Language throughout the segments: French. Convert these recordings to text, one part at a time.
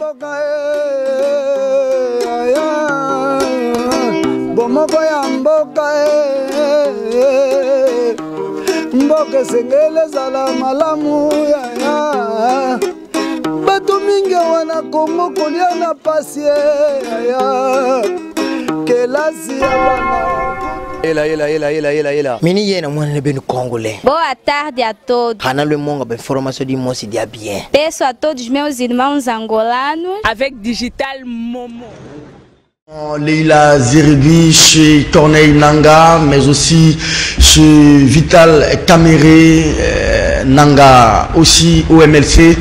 mboka bomoko ya mboka mboka sengele zala malamu ya bato mingi wana Kongo kolia na pasi ya kelasi ya bana. Mini yena mwana bem congolais. Boa tarde a todos. Hana le monga ben formation de moço dia bien. Peço a todos meus irmãos angolanos avec Digital Momo. Leila Zerigui chez Corneille Nanga, mais aussi chez Vital Caméré Nanga, aussi au MLC.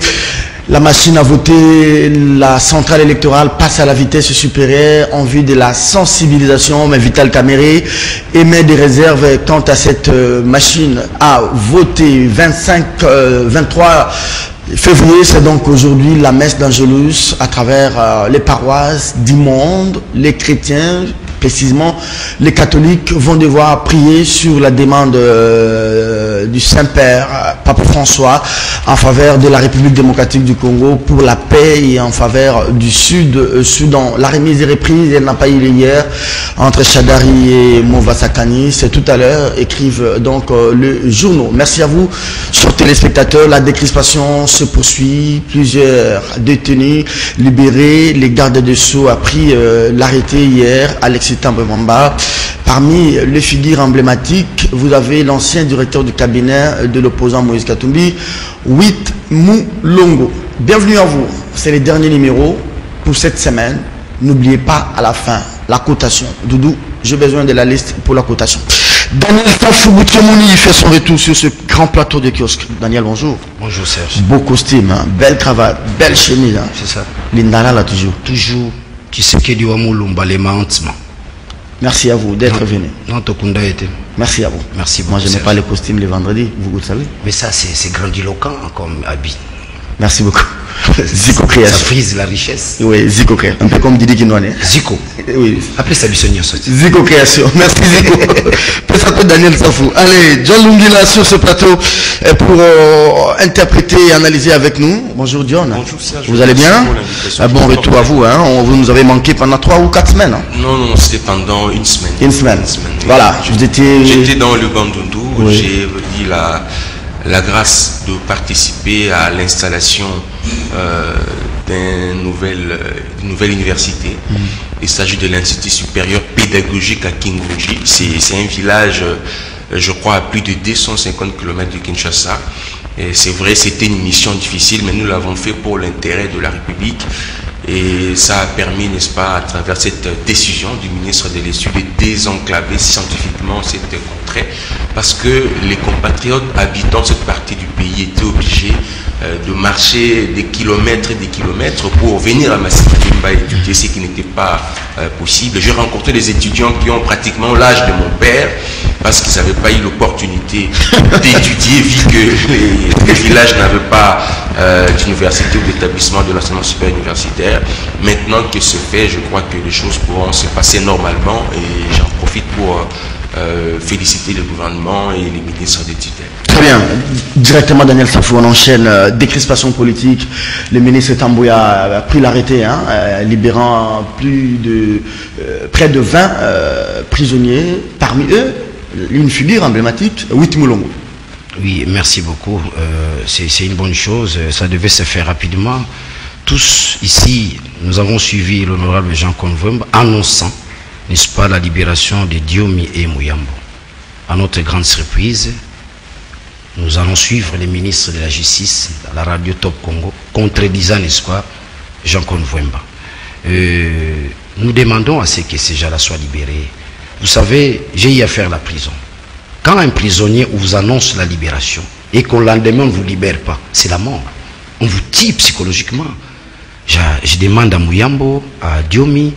La machine à voter, la centrale électorale passe à la vitesse supérieure en vue de la sensibilisation. Mais Vital Caméré émet des réserves quant à cette machine à voter. 23 février, c'est donc aujourd'hui la messe d'Angelus à travers les paroisses du monde. Les chrétiens, précisément les catholiques, vont devoir prier sur la demande du Saint-Père, Pape François, en faveur de la République démocratique du Congo, pour la paix et en faveur du Sud-Soudan. La remise et reprise, elle n'a pas eu lieu hier entre Chadari et Movasakani. C'est tout à l'heure, écrivent donc le journaux. Merci à vous, chers téléspectateurs. La décrispation se poursuit. Plusieurs détenus libérés. Les gardes de Sceaux a pris l'arrêté hier, Alexis Tambemamba. Parmi les figures emblématiques, vous avez l'ancien directeur du cabinet de l'opposant Moïse Katumbi, Wit Moulongo. Bienvenue à vous. C'est le dernier numéro pour cette semaine. N'oubliez pas à la fin la cotation. Doudou, j'ai besoin de la liste pour la cotation. Daniel Tafouboukemouni fait son retour sur ce grand plateau de kiosque. Daniel, bonjour. Bonjour Serge. Beau costume, hein? Belle cravate, belle chemise. Hein? C'est ça. L'Indala là toujours. Toujours. Qui sait que Dieu a les mentements. Merci à vous d'être venu. Non, Tokunda était. Merci à vous. Merci beaucoup. Moi, je n'aime pas les costumes les vendredis, vous le savez. Mais ça, c'est grandiloquent comme habit. Merci beaucoup. Zico Création. Ça frise la richesse. Oui, Zico Création. Un peu comme Didi Kinouane. Zico. Oui. Appelez ça Bissonnier. Zico Création. Merci Zico. Présente Daniel Safou. Allez, John Lungila sur ce plateau pour interpréter et analyser avec nous. Bonjour John. Bonjour Serge. Vous allez bien? Bon retour à vous. Hein. Vous nous avez manqué pendant 3 ou 4 semaines. Hein. Non, c'était pendant une semaine. Une semaine. Oui. Voilà. J'étais dans le Bandundu. Oui. J'ai eu la grâce de participer à l'installation d'une nouvelle université. Il s'agit de l'Institut supérieur pédagogique à Kingunji. C'est un village, je crois, à plus de 250 km de Kinshasa. C'est vrai, c'était une mission difficile, mais nous l'avons fait pour l'intérêt de la République. Et ça a permis, n'est-ce pas, à travers cette décision du ministre de l'Éducation, de désenclaver scientifiquement cette contrée, parce que les compatriotes habitant cette partie du pays étaient obligés de marcher des kilomètres et des kilomètres pour venir à Massalimba étudier, ce qui n'était pas possible. J'ai rencontré des étudiants qui ont pratiquement l'âge de mon père, parce qu'ils n'avaient pas eu l'opportunité d'étudier, vu que les villages n'avaient pas d'université ou d'établissement de l'enseignement supérieur universitaire. Maintenant que ce fait, je crois que les choses pourront se passer normalement, et j'en profite pour féliciter le gouvernement et les ministres des tutelles. Très bien. Directement, Daniel Safou, on enchaîne. Décrispation politique. Le ministre Tambouya a pris l'arrêté, hein, libérant près de 20 prisonniers. Parmi eux, une figure emblématique, Wit Moulongo. Oui, merci beaucoup. C'est une bonne chose. Ça devait se faire rapidement. Tous ici, nous avons suivi l'honorable Jean Convemba annonçant, n'est-ce pas, la libération de Diomi et Mouyambo. À notre grande surprise, nous allons suivre les ministres de la Justice à la radio Top Congo, contredisant, n'est-ce pas, Jean Convemba. Nous demandons à ce que ces gens-là soient libérés. Vous savez, j'ai eu à faire la prison. Quand un prisonnier vous annonce la libération et qu'au lendemain on ne vous libère pas, c'est la mort. On vous tue psychologiquement. Je demande à Mouyambo, à Diomi,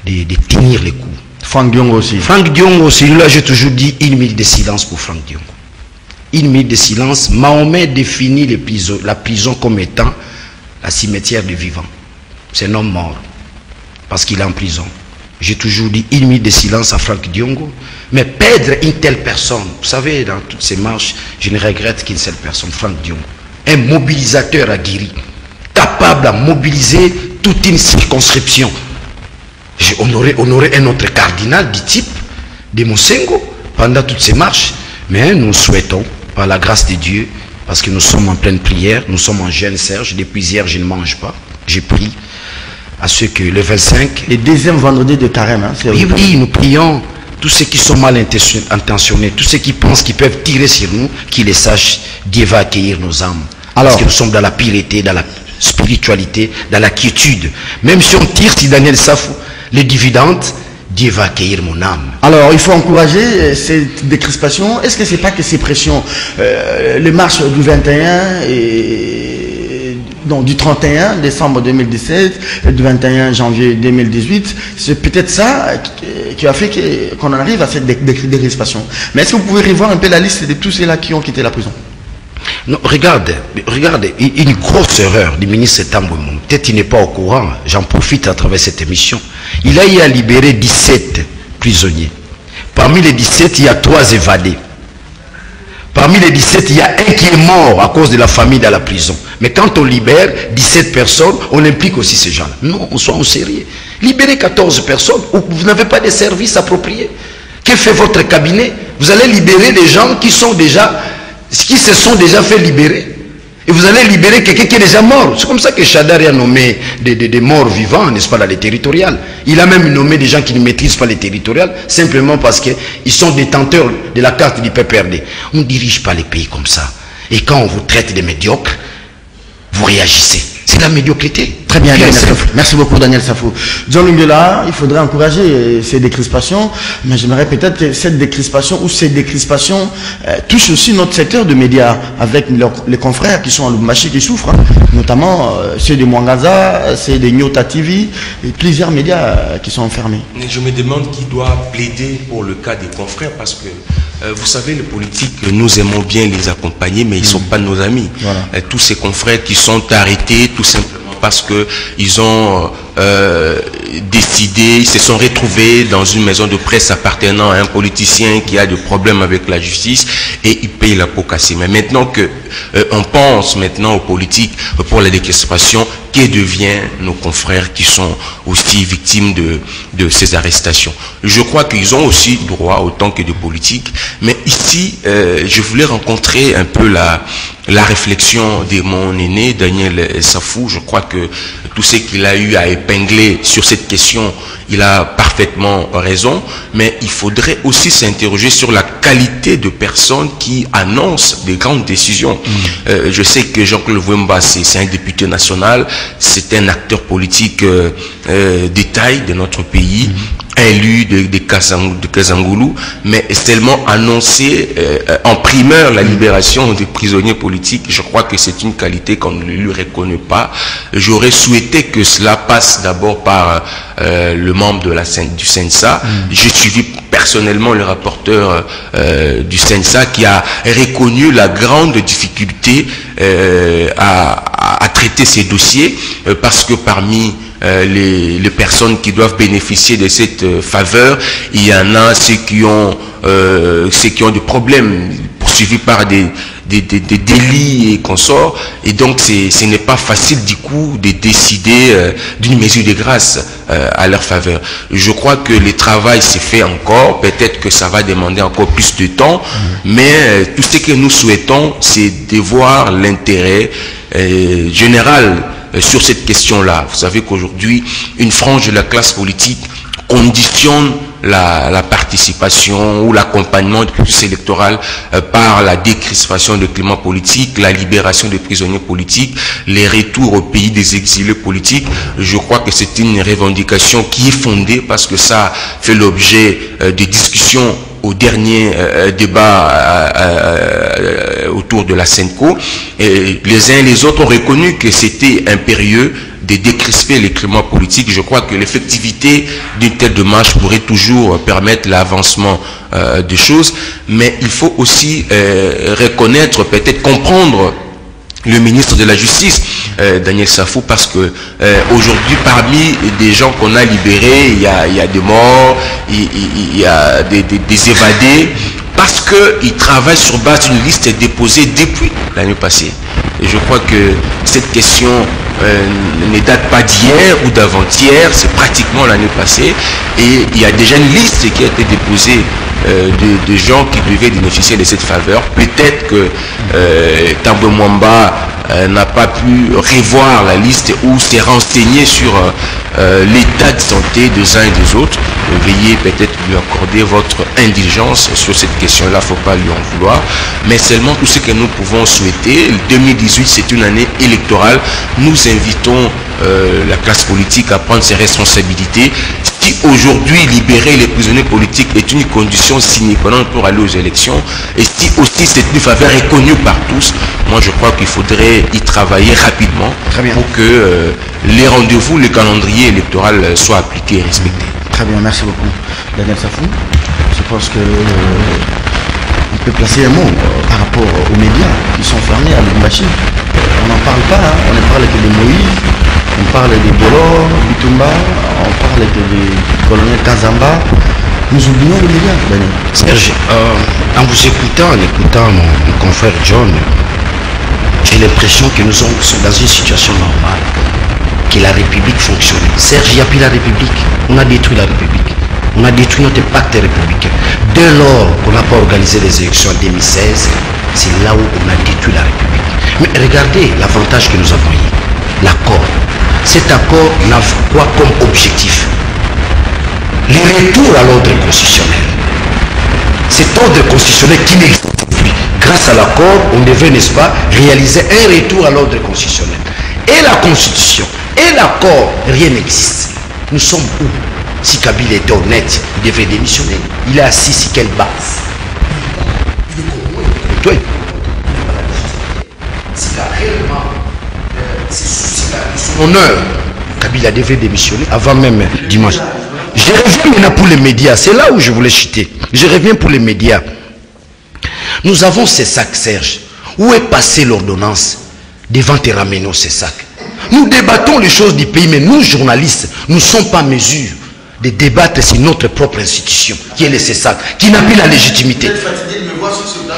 de tenir les coups. Franck Diongo aussi. Franck Diongo aussi. Là, j'ai toujours dit 1 minute de silence pour Franck Diongo. 1 minute de silence. Mahomet définit la prison comme étant la cimetière des vivants. C'est un homme mort parce qu'il est en prison. J'ai toujours dit 1 minute de silence à Franck Diongo. Mais perdre une telle personne, vous savez, dans toutes ces marches, je ne regrette qu'une seule personne, Franck Diongo. Un mobilisateur aguerri. capable à mobiliser toute une circonscription. On aurait un autre cardinal du type de Mosengo pendant toutes ces marches, mais nous souhaitons, par la grâce de Dieu, parce que nous sommes en pleine prière, nous sommes en jeûne, Serge, depuis hier je ne mange pas, j'ai pris à ce que le 25... Le deuxième vendredi de carême, hein, oui, oui, nous prions tous ceux qui sont mal intentionnés, tous ceux qui pensent qu'ils peuvent tirer sur nous, qu'ils les sachent, Dieu va accueillir nos âmes. Alors, parce que nous sommes dans la piété, dans la spiritualité, dans la quiétude. Même si on tire sur Daniel Safou, les dividendes, Dieu va accueillir mon âme. Alors, il faut encourager cette décrispation. Est-ce que c'est pas que ces pressions, les marches du 21 et donc du 31 décembre 2017 et du 21 janvier 2018, c'est peut-être ça qui a fait qu'on en arrive à cette décrispation. Mais est-ce que vous pouvez revoir un peu la liste de tous ceux-là qui ont quitté la prison? Non, regarde, une grosse erreur du ministre Tambouemou. Peut-être qu'il n'est pas au courant, j'en profite à travers cette émission. Il a eu à libérer 17 prisonniers. Parmi les 17, il y a 3 évadés. Parmi les 17, il y a un qui est mort à cause de la famille dans la prison. Mais quand on libère 17 personnes, on implique aussi ces gens-là. Non, on soit en sérieux. Libérer 14 personnes, vous n'avez pas de services appropriés. Que fait votre cabinet? Vous allez libérer des gens qui se sont déjà fait libérer. Et vous allez libérer quelqu'un qui est déjà mort. C'est comme ça que Chadari a nommé des morts vivants, n'est-ce pas, dans les territoriales. Il a même nommé des gens qui ne maîtrisent pas les territoriales, simplement parce qu'ils sont détenteurs de la carte du PPRD. On ne dirige pas les pays comme ça. Et quand on vous traite de médiocres, vous réagissez. C'est la médiocrité. Très bien, Daniel Safou. Merci beaucoup, Daniel Safou. John Lungela, il faudrait encourager ces décrispations, mais j'aimerais peut-être que cette décrispation ou ces décrispations touchent aussi notre secteur de médias, avec les confrères qui sont à Lubumbashi qui souffrent, hein, notamment ceux de Mwangaza, ceux de Nyota TV, et plusieurs médias qui sont enfermés. Je me demande qui doit plaider pour le cas des confrères, parce que vous savez, les politiques, nous aimons bien les accompagner, mais ils ne sont pas nos amis. Voilà. Tous ces confrères qui sont arrêtés, tout simplement parce qu'ils ont décidé, ils se sont retrouvés dans une maison de presse appartenant à un politicien qui a des problèmes avec la justice et ils payent la peau cassée. Mais maintenant que on pense maintenant aux politiques pour la décrispation, que devient nos confrères qui sont aussi victimes de ces arrestations? Je crois qu'ils ont aussi droit autant que des politiques, mais ici je voulais rencontrer un peu la réflexion de mon aîné Daniel Safou. Je crois que tout ce qu'il a eu à épingler sur cette question, il a parfaitement raison, mais il faudrait aussi s'interroger sur la qualité de personnes qui annoncent des grandes décisions. Je sais que Jean-Claude Wemba, c'est un député national, c'est un acteur politique de taille de notre pays, élu de Kazangoulou, mais seulement annoncer en primeur la libération des prisonniers politiques. Je crois que c'est une qualité qu'on ne lui reconnaît pas. J'aurais souhaité que cela passe d'abord par le membre du CENSA. J'ai suivi personnellement le rapporteur du CENSA qui a reconnu la grande difficulté à traiter ces dossiers, parce que parmi les personnes qui doivent bénéficier de cette faveur, il y en a ceux qui ont des problèmes poursuivis par des délits et consorts, et donc ce n'est pas facile du coup de décider d'une mesure de grâce à leur faveur. Je crois que le travail s'est fait encore, peut-être que ça va demander encore plus de temps, mais tout ce que nous souhaitons, c'est de voir l'intérêt général sur cette question-là. Vous savez qu'aujourd'hui, une frange de la classe politique conditionne la participation ou l'accompagnement du processus électoral par la décrispation du climat politique, la libération des prisonniers politiques, les retours au pays des exilés politiques. Je crois que c'est une revendication qui est fondée, parce que ça fait l'objet de discussions au dernier débat autour de la CENCO. Et les uns et les autres ont reconnu que c'était impérieux de décrisper les climats politiques. Je crois que l'effectivité d'une telle démarche pourrait toujours permettre l'avancement des choses, mais il faut aussi reconnaître, peut-être comprendre le ministre de la Justice, Daniel Safou, parce que aujourd'hui, parmi des gens qu'on a libérés, il y a des morts, il y a des évadés, parce qu'ils travaillent sur base d'une liste déposée depuis l'année passée. Et je crois que cette question ne date pas d'hier ou d'avant-hier, c'est pratiquement l'année passée. Et il y a déjà une liste qui a été déposée de gens qui devaient bénéficier de cette faveur. Peut-être que Tambwe Mwamba n'a pas pu revoir la liste ou s'est renseigné sur l'état de santé des uns et des autres. Veuillez peut-être lui accorder votre indulgence sur cette question-là, il ne faut pas lui en vouloir. Mais seulement tout ce que nous pouvons souhaiter, 2018 c'est une année électorale, nous invitons la classe politique à prendre ses responsabilités. Si aujourd'hui libérer les prisonniers politiques est une condition sine qua non pour aller aux élections, et si aussi cette faveur est connue par tous, moi je crois qu'il faudrait y travailler rapidement pour que les rendez-vous, le calendrier électoral soient appliqués et respectés. Très bien, merci beaucoup. Daniel Safou, je pense que on peut placer un mot par rapport aux médias qui sont fermés à Lubumbashi. On n'en parle pas, hein. On ne parle que de Moïse, on parle de Bolo, Bitumba, on parle que du colonel Kazamba. Nous oublions les médias, Daniel. Serge, en vous écoutant, en écoutant mon confrère John, j'ai l'impression que nous sommes dans une situation normale, que la République fonctionne. Serge, il n'y a plus la République. On a détruit la République. On a détruit notre pacte républicain. Dès lors qu'on n'a pas organisé les élections en 2016, c'est là où on a détruit la République. Mais regardez l'avantage que nous avons eu. L'accord. Cet accord n'a quoi comme objectif? Le retour à l'ordre constitutionnel. Cet ordre constitutionnel qui n'existe plus. Grâce à l'accord, on devait, n'est-ce pas, réaliser un retour à l'ordre constitutionnel. Et la Constitution, et l'accord, rien n'existe. Nous sommes où? Si Kabila était honnête, il devait démissionner. Il est assis sur quelle base? Toi, c'est réellement son honneur. Kabila devait démissionner avant même dimanche. Je reviens maintenant pour les médias. C'est là où je voulais chuter. Je reviens pour les médias. Nous avons ces sacs, Serge. Où est passée l'ordonnance devant Terameno, ces sacs? Nous débattons les choses du pays, mais nous, journalistes, nous ne sommes pas en mesure de débattre sur notre propre institution, qui est le CESAC, qui n'a plus la légitimité.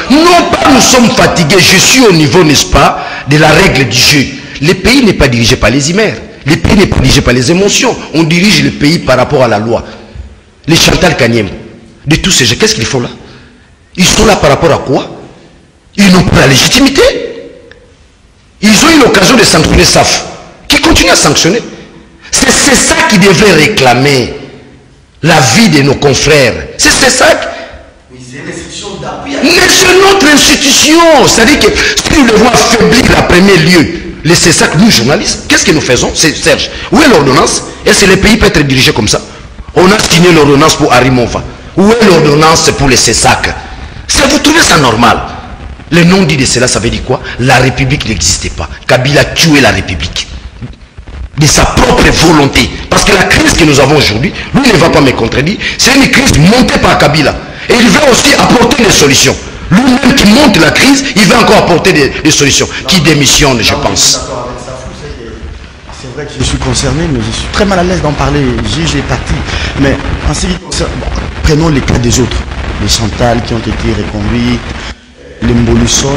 Non pas nous sommes fatigués, je suis au niveau, n'est-ce pas, de la règle du jeu. Le pays n'est pas dirigé par les imères, le pays n'est pas dirigé par les émotions, on dirige le pays par rapport à la loi. Les Chantal Kanyem, de tous ces gens, qu'est-ce qu'ils font là? Ils sont là par rapport à quoi? Ils n'ont pas la légitimité. Ils ont eu l'occasion de sanctionner SAF, qui continue à sanctionner. C'est ça qui devrait réclamer la vie de nos confrères. C'est ça. Mais c'est notre institution. C'est-à-dire que si nous devons affaiblir la première lieu, les CESAC, nous journalistes, qu'est-ce que nous faisons? C'est Serge. Où est l'ordonnance? Est-ce que le pays peut être dirigé comme ça? On a signé l'ordonnance pour Arimova. Où est l'ordonnance pour les CESAC? Vous trouvez ça normal? Le nom dit de cela, ça veut dire quoi? La République n'existait pas. Kabila a tué la République. De sa propre volonté. Parce que la crise que nous avons aujourd'hui, lui ne va pas me contredire, c'est une crise montée par Kabila. Et il va aussi apporter des solutions. Lui-même qui monte la crise, il va encore apporter des solutions. Qui démissionne, je pense. C'est vrai que je suis concerné, mais je suis très mal à l'aise d'en parler. Juge est parti. Mais en ce qui concerne, prenons les cas des autres. Les Chantal qui ont été reconduits, les Mbolusson,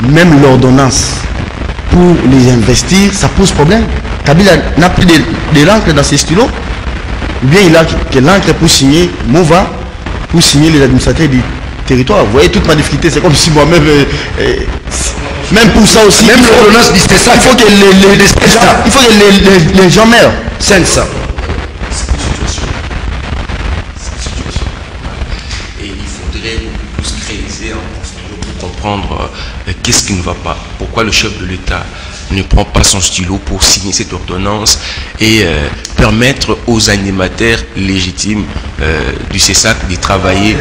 même l'ordonnance pour les investir, ça pose problème. Kabila n'a plus de l'encre dans ses stylos. Bien il a que l'encre pour signer Mova, pour signer les administrateurs du territoire. Vous voyez toute ma difficulté, c'est comme si moi-même, même pour ça aussi, même l'ordonnance dit ça, il faut que les gens meurent. C'est ça. Comprendre qu'est-ce qui ne va pas, pourquoi le chef de l'État ne prend pas son stylo pour signer cette ordonnance et permettre aux animateurs légitimes du CESAC de travailler.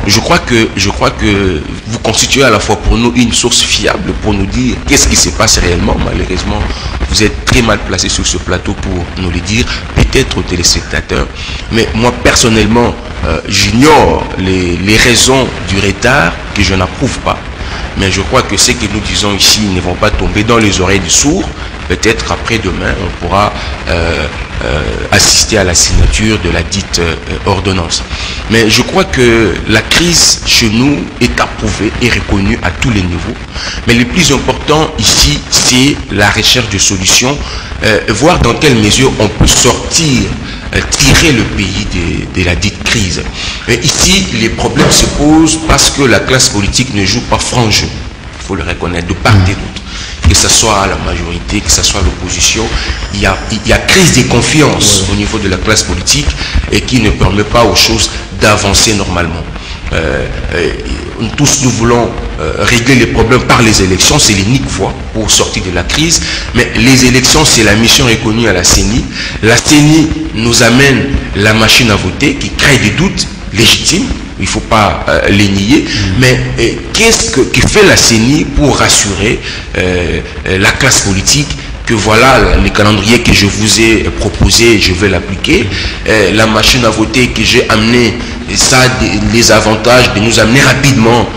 Je crois que vous constituez à la fois pour nous une source fiable pour nous dire qu'est-ce qui se passe réellement. Malheureusement, vous êtes très mal placé sur ce plateau pour nous le dire, peut-être aux téléspectateurs. Mais moi, personnellement, j'ignore les raisons du retard que je n'approuve pas. Mais je crois que ce que nous disons ici ne vont pas tomber dans les oreilles du sourd peut-être après-demain, on pourra assister à la signature de la dite ordonnance. Mais je crois que la crise chez nous est approuvée et reconnue à tous les niveaux. Mais le plus important ici, c'est la recherche de solutions, voir dans quelle mesure on peut sortir, tirer le pays de la dite crise. Mais ici, les problèmes se posent parce que la classe politique ne joue pas franc jeu. Il faut le reconnaître de part et d'autre. Que ce soit la majorité, que ce soit l'opposition, il y a crise de confiance au niveau de la classe politique et qui ne permet pas aux choses d'avancer normalement. Tous nous voulons régler les problèmes par les élections, c'est l'unique voie pour sortir de la crise, mais les élections, c'est la mission reconnue à la CENI. La CENI nous amène la machine à voter qui crée des doutes légitimes, il ne faut pas les nier, mais qu'est-ce que fait la CENI pour rassurer la classe politique que voilà le calendrier que je vous ai proposé, je vais l'appliquer, la machine à voter que j'ai amené, ça a les avantages de nous amener rapidement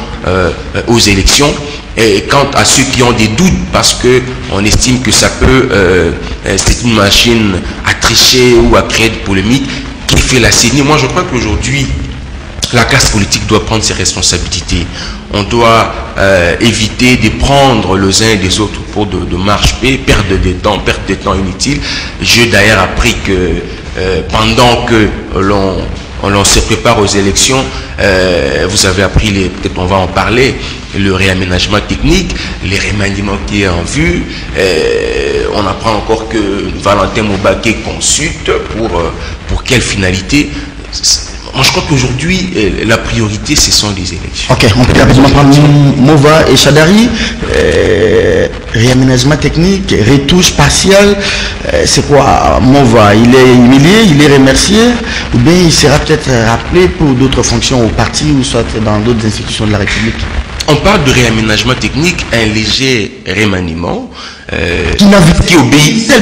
aux élections. Et quant à ceux qui ont des doutes parce qu'on estime que ça peut, c'est une machine à tricher ou à créer de polémiques, qui fait la CENI? Moi je crois qu'aujourd'hui, la classe politique doit prendre ses responsabilités. On doit éviter de prendre les uns et les autres pour de marche-pied, perdre des temps inutiles. J'ai d'ailleurs appris que pendant que l'on se prépare aux élections, vous avez appris, peut-être on va en parler, le réaménagement technique, les remaniements qui est en vue. On apprend encore que Valentin Moubaké consulte pour quelle finalité. Moi, je crois qu'aujourd'hui, la priorité, ce sont les élections. Ok, on peut rapidement prendre Mova et Chadari. Réaménagement technique, retouche partielle. C'est quoi Mova? Il est humilié, il est remercié, ou bien il sera peut-être rappelé pour d'autres fonctions au parti ou soit dans d'autres institutions de la République? On parle de réaménagement technique, un léger remaniement qui obéit.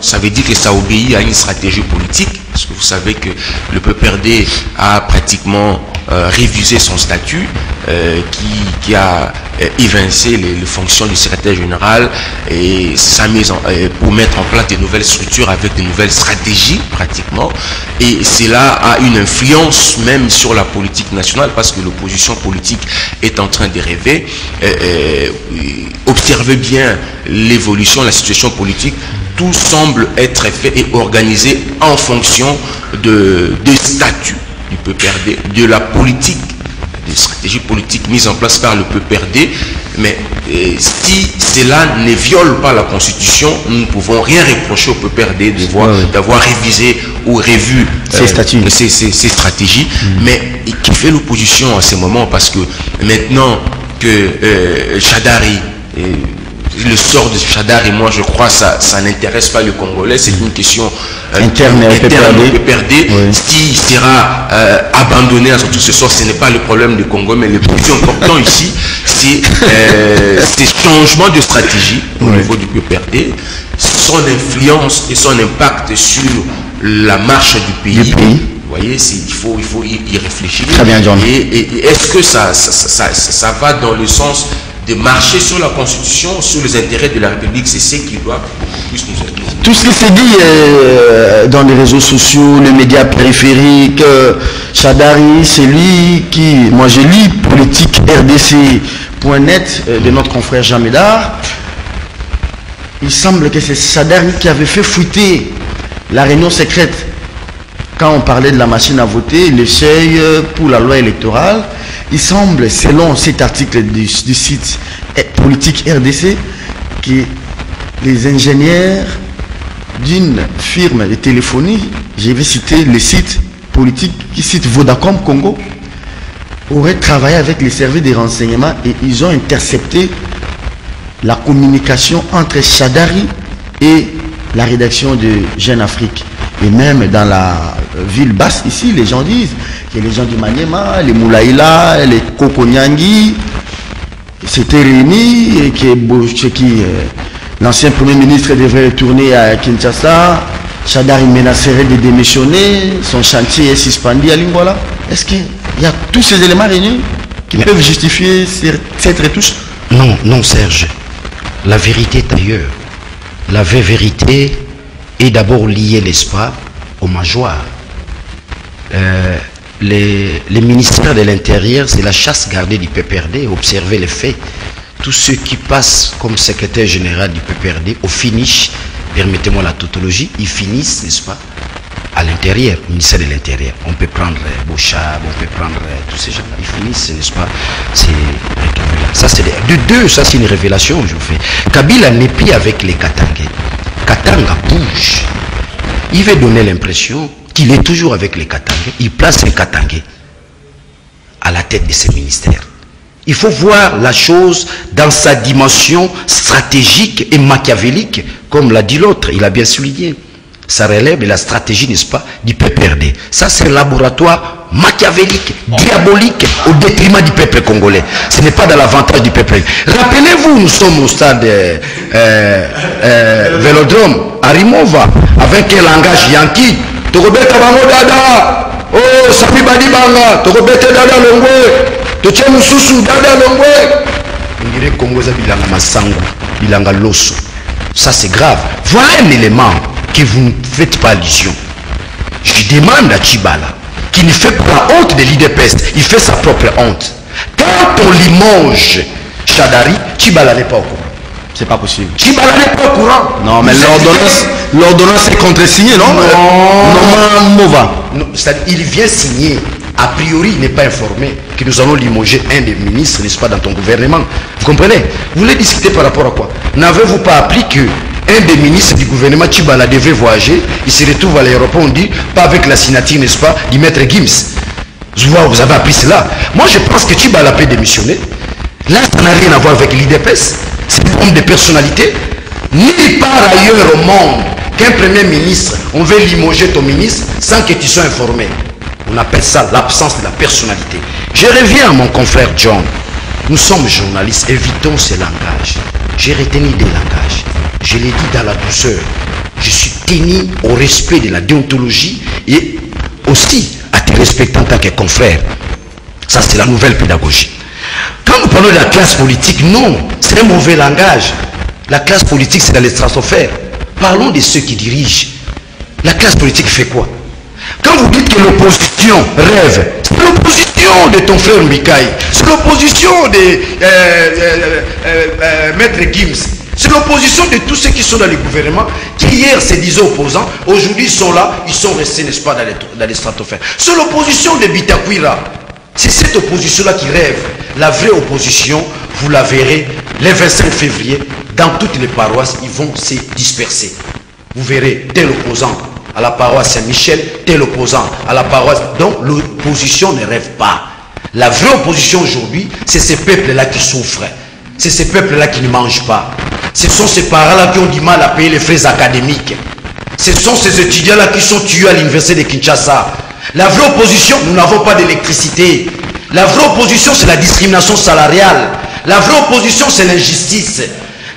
Ça veut dire que ça obéit à une stratégie politique, parce que vous savez que le PPRD a pratiquement révisé son statut, qui a évincé les fonctions du secrétaire général et sa mise pour mettre en place de nouvelles structures avec de nouvelles stratégies pratiquement. Et cela a une influence même sur la politique nationale parce que l'opposition politique est en train de rêver. Observez bien l'évolution, la situation politique. Tout semble être fait et organisé en fonction des statuts du PPRD, de la politique, des stratégies politiques mises en place par le PPRD. Mais si cela ne viole pas la Constitution, nous ne pouvons rien reprocher au PPRD d'avoir révisé ou revu ces stratégies. Mais qui fait l'opposition à ce moment? Parce que maintenant que Chadari... le sort de Chadari, moi je crois ça n'intéresse pas le Congolais, c'est une question interne au PPRD. S'il sera abandonné à tout ce sort, ce n'est pas le problème du Congo, mais le plus important ici, c'est ces changements de stratégie au niveau du PPRD, son influence et son impact sur la marche du pays. Vous voyez, il faut y réfléchir. Très bien, John. Et est-ce que ça va dans le sens de marcher sur la Constitution, sur les intérêts de la République? C'est ce qui doit plus nous aider. Tout ce qui s'est dit dans les réseaux sociaux, les médias périphériques, Chadari, c'est lui qui, moi j'ai lu politique RDC.net de notre confrère Jean Médard. Il semble que c'est Chadari qui avait fait fuiter la réunion secrète quand on parlait de la machine à voter, l'échec pour la loi électorale. Il semble, selon cet article du site politique RDC, que les ingénieurs d'une firme de téléphonie, je vais citer le site politique qui cite Vodacom Congo, auraient travaillé avec les services de renseignement et ils ont intercepté la communication entre Chadari et la rédaction de Jeune Afrique. Et même dans la ville basse ici, les gens disent que les gens du Maniema, les Moulaïla, les Kokonyangui s'étaient réunis et que l'ancien premier ministre devrait retourner à Kinshasa. Chadari menacerait de démissionner, son chantier est suspendu à Lingwala. Est-ce qu'il y a tous ces éléments réunis qui peuvent justifier cette retouche? Non, non Serge. La vérité est ailleurs. la vraie vérité est d'abord liée, n'est-ce pas, au major. Les ministères de l'Intérieur, c'est la chasse gardée du PPRD, observez les faits. Tous ceux qui passent comme secrétaire général du PPRD, au finish, permettez-moi la tautologie, ils finissent, n'est-ce pas, à l'intérieur, au ministère de l'Intérieur. On peut prendre Bouchard, on peut prendre tous ces gens-là. Ils finissent, n'est-ce pas, ça c'est de deux, ça c'est une révélation, je vous fais. Kabila n'est plus avec les Katangais. Katanga bouge. Il veut donner l'impression qu'il est toujours avec les Katangais. Il place un Katangais à la tête de ses ministères. Il faut voir la chose dans sa dimension stratégique et machiavélique, comme l'a dit l'autre, il a bien souligné. Ça relève de la stratégie, n'est-ce pas, du PPRD. Ça, c'est un laboratoire machiavélique, diabolique, au détriment du peuple congolais. Ce n'est pas dans l'avantage du peuple. Rappelez-vous, nous sommes au stade Vélodrome, à Rimova, avec un langage yankee. Tokobeta bango dada, oh, sapi badi banga, tokobeta dada longwe, toche mususu dada longwe. On dirait Congo za bilanga masango, bilanga loso. Ça c'est grave. Voilà un élément que vous ne faites pas allusion. Je demande à Tchibala, qui ne fait pas honte de l'IDPS, il fait sa propre honte. Quand on limoge Chadari, Tchibala n'est pas au courant. C'est pas possible. Tchibala n'est pas au courant. Non, mais l'ordonnance est contre-signée, non? Non, Mova. Il vient signer. A priori, il n'est pas informé que nous allons limoger un des ministres, n'est-ce pas, dans ton gouvernement. Vous comprenez? Vous voulez discuter par rapport à quoi? N'avez-vous pas appris que un des ministres du gouvernement Tchibala devait voyager, il se retrouve à l'aéroport, on dit, pas avec la signature, n'est-ce pas, du maître Gims. Vous avez appris cela. Moi, je pense que Tchibala peut démissionner. Là, ça n'a rien à voir avec l'IDPS. C'est un homme de personnalité. Nulle part ailleurs au monde qu'un premier ministre, on veut limoger ton ministre sans que tu sois informé. On appelle ça l'absence de la personnalité. Je reviens à mon confrère John. Nous sommes journalistes, évitons ces langages. J'ai retenu des langages. Je l'ai dit dans la douceur. Je suis tenu au respect de la déontologie et aussi à te respecter en tant que confrère. Ça, c'est la nouvelle pédagogie. Quand nous parlons de la classe politique, non, c'est un mauvais langage. La classe politique, c'est dans les stratosphères. Parlons de ceux qui dirigent. La classe politique fait quoi? Quand vous dites que l'opposition rêve, c'est l'opposition de ton frère Mikaï, c'est l'opposition de Maître Gims, c'est l'opposition de tous ceux qui sont dans le gouvernement, qui hier se disaient opposants, aujourd'hui ils sont là, ils sont restés, n'est-ce pas, dans les stratosphères. C'est l'opposition de Bitakwira. C'est cette opposition-là qui rêve. La vraie opposition, vous la verrez le 25 février, dans toutes les paroisses, ils vont se disperser. Vous verrez tel opposant à la paroisse Saint-Michel, tel opposant à la paroisse. Donc l'opposition ne rêve pas. La vraie opposition aujourd'hui, c'est ces peuples-là qui souffrent. C'est ces peuples-là qui ne mangent pas. Ce sont ces parents-là qui ont du mal à payer les frais académiques. Ce sont ces étudiants-là qui sont tués à l'université de Kinshasa. La vraie opposition, nous n'avons pas d'électricité. La vraie opposition, c'est la discrimination salariale. La vraie opposition, c'est l'injustice.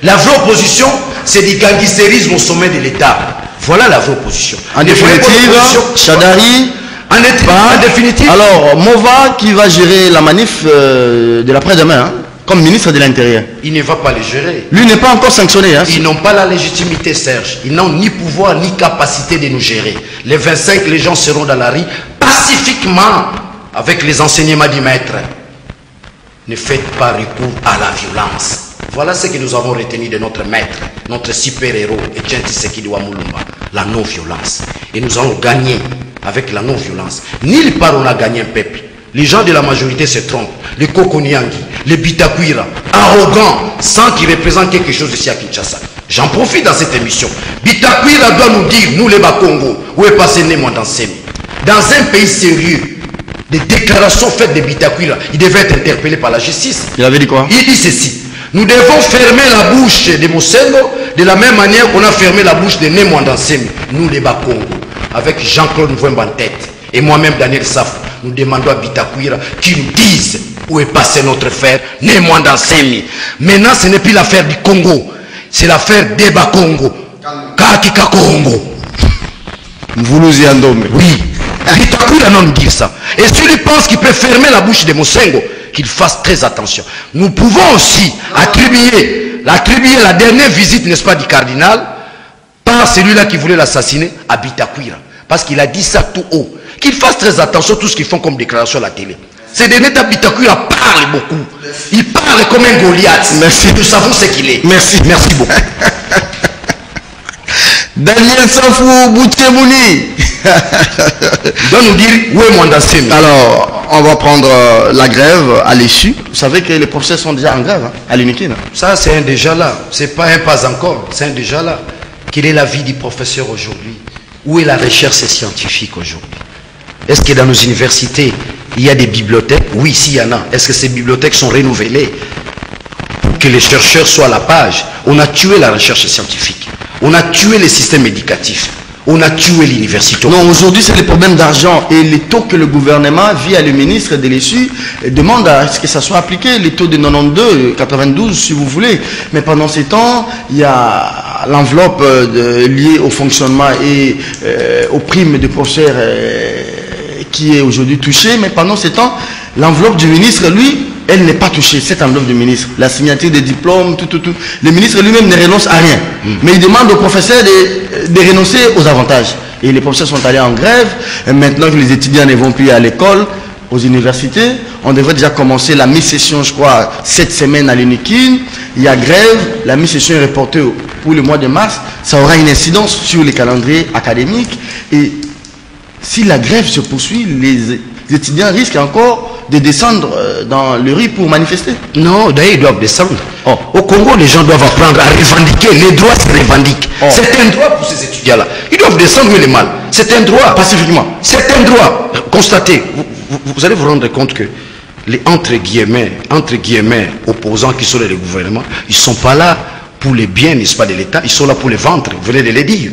La vraie opposition, c'est du gangsterisme au sommet de l'État. Voilà la vraie opposition. En définitive, Chadari, en définitive. Alors, Mova qui va gérer la manif de l'après-demain, hein, comme ministre de l'Intérieur. Il ne va pas les gérer. Lui n'est pas encore sanctionné. Hein. Ils n'ont pas la légitimité, Serge. Ils n'ont ni pouvoir ni capacité de nous gérer. Les 25, les gens seront dans la rue pacifiquement avec les enseignements du maître. Ne faites pas recours à la violence. Voilà ce que nous avons retenu de notre maître, notre super-héros, Etienne Tshisekedi Wamulumba, la non-violence. Et nous allons gagner avec la non-violence. Nulle part on a gagné un peuple. Les gens de la majorité se trompent. Les Kokoniangi, les Bitakwira, arrogants, sans qu'ils représentent quelque chose ici à Kinshasa. J'en profite dans cette émission. Bitakwira doit nous dire, nous les Bakongo, où est passé Némo Dansemi. Dans un pays sérieux, des déclarations faites de Bitakwira, il devait être interpellé par la justice. Il avait dit quoi? Il dit ceci. Nous devons fermer la bouche de Mosengo de la même manière qu'on a fermé la bouche de Némo Dansemi. Nous les Bakongo, avec Jean-Claude Mvouemba en tête, et moi-même Daniel Safou, nous demandons à Bitakwira qu'ils nous disent où est passé notre frère Némo Dansemi. Maintenant, ce n'est plus l'affaire du Congo, c'est l'affaire des Bakongo. Kakika Congo. Mvuluzi Andombe. Oui. Bitakwira non dire ça. Et s'il pense qu'il peut fermer la bouche de Mosengo, qu'il fasse très attention. Nous pouvons aussi attribuer la dernière visite, n'est-ce pas, du cardinal part, celui-là qui voulait l'assassiner habite à Kwira. Parce qu'il a dit ça tout haut. Qu'ils fassent très attention à tout ce qu'ils font comme déclaration à la télé. C'est des nets habite à Kwira parle beaucoup. Il parle comme un Goliath. Merci. Nous savons ce qu'il est. Merci. Merci beaucoup. Daniel Safou Boutchemouni. Doit nous dire où est Mwandasemi. Alors, on va prendre la grève à l'issue. Vous savez que les professeurs sont déjà en grève hein, à l'UNIKIN. Ça, c'est un déjà là. C'est pas un pas encore. C'est un déjà là. Quelle est la vie du professeur aujourd'hui? Où est la recherche scientifique aujourd'hui? Est-ce que dans nos universités, il y a des bibliothèques? Oui, s'il y en a. Est-ce que ces bibliothèques sont renouvelées pour que les chercheurs soient à la page? On a tué la recherche scientifique. On a tué les systèmes éducatifs. On a tué l'université. Non, aujourd'hui, c'est les problèmes d'argent. Et les taux que le gouvernement, via le ministre de l'Essu, demande à ce que ça soit appliqué. Les taux de 92, 92, si vous voulez. Mais pendant ces temps, il y a l'enveloppe liée au fonctionnement et aux primes de professeurs qui est aujourd'hui touchée. Mais pendant ces temps, l'enveloppe du ministre, lui, elle n'est pas touchée, cette enveloppe du ministre. La signature des diplômes, tout. Le ministre lui-même ne renonce à rien. Mais il demande aux professeurs de renoncer aux avantages. Et les professeurs sont allés en grève. Et maintenant que les étudiants ne vont plus à l'école, aux universités, on devrait déjà commencer la mi-session, je crois, cette semaine à l'UNIKIN. Il y a grève, la mi-session est reportée pour le mois de mars. Ça aura une incidence sur les calendriers académiques. Et si la grève se poursuit, les étudiants risquent encore de descendre dans le rue pour manifester. Non, d'ailleurs, ils doivent descendre. Oh. Au Congo, les gens doivent apprendre à revendiquer. Les droits se revendiquent. Oh. C'est un droit pour ces étudiants-là. Ils doivent descendre où il est mal. C'est un droit. Pacifiquement. C'est un droit. Constatez, vous allez vous rendre compte que les entre guillemets, opposants qui sont dans le gouvernement, ils ne sont pas là pour les biens, n'est-ce pas, de l'État. Ils sont là pour les ventres. Vous venez de le dire.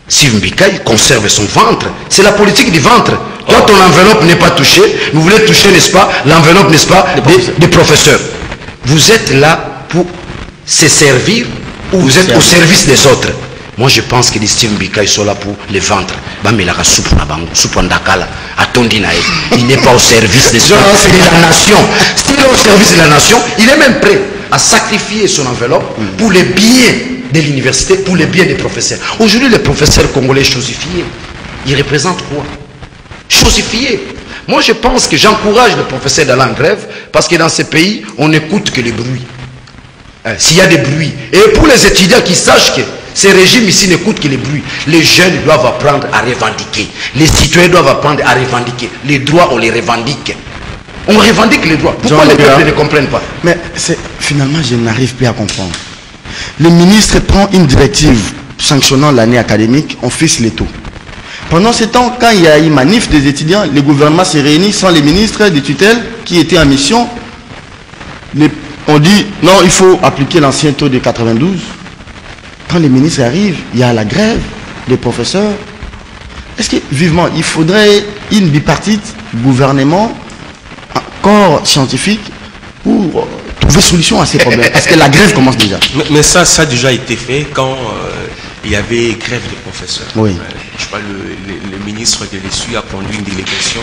Steve Mbika, il conserve son ventre. C'est la politique du ventre. Quand ton enveloppe n'est pas touchée, vous voulez toucher, n'est-ce pas, l'enveloppe, n'est-ce pas, des professeurs. Vous êtes là pour se servir ou vous êtes au service des autres. Moi, je pense que les Steve Mbika, ils sont là pour les ventres. Il n'est pas au service des autres, c'est de la nation. S'il est au service de la nation, il est même prêt à sacrifier son enveloppe pour les biens de l'université, pour les biens des professeurs. Aujourd'hui, les professeurs congolais chosifiés, ils représentent quoi? Chosifiés. Moi, je pense que j'encourage les professeurs d'aller en grève parce que dans ces pays, on n'écoute que les bruits. S'il y a des bruits. Et pour les étudiants qui sachent que ces régimes ici n'écoutent que les bruits, les jeunes doivent apprendre à revendiquer. Les citoyens doivent apprendre à revendiquer. Les droits, on les revendique. On revendique les droits. Pourquoi les peuples ne comprennent pas? Mais finalement, je n'arrive plus à comprendre. Le ministre prend une directive sanctionnant l'année académique, on fixe les taux. Pendant ce temps, quand il y a une manif des étudiants, le gouvernement se réunit sans les ministres des tutelles qui étaient en mission. On dit non, il faut appliquer l'ancien taux de 92. Quand les ministres arrivent, il y a la grève des professeurs. Est-ce que vivement, il faudrait une bipartite, gouvernement, corps scientifique pour trouver solution à ces problèmes? Parce que la grève commence déjà. Mais ça a déjà été fait quand il y avait grève de professeurs. Oui. Je crois que le ministre de l'Essu a conduit une délégation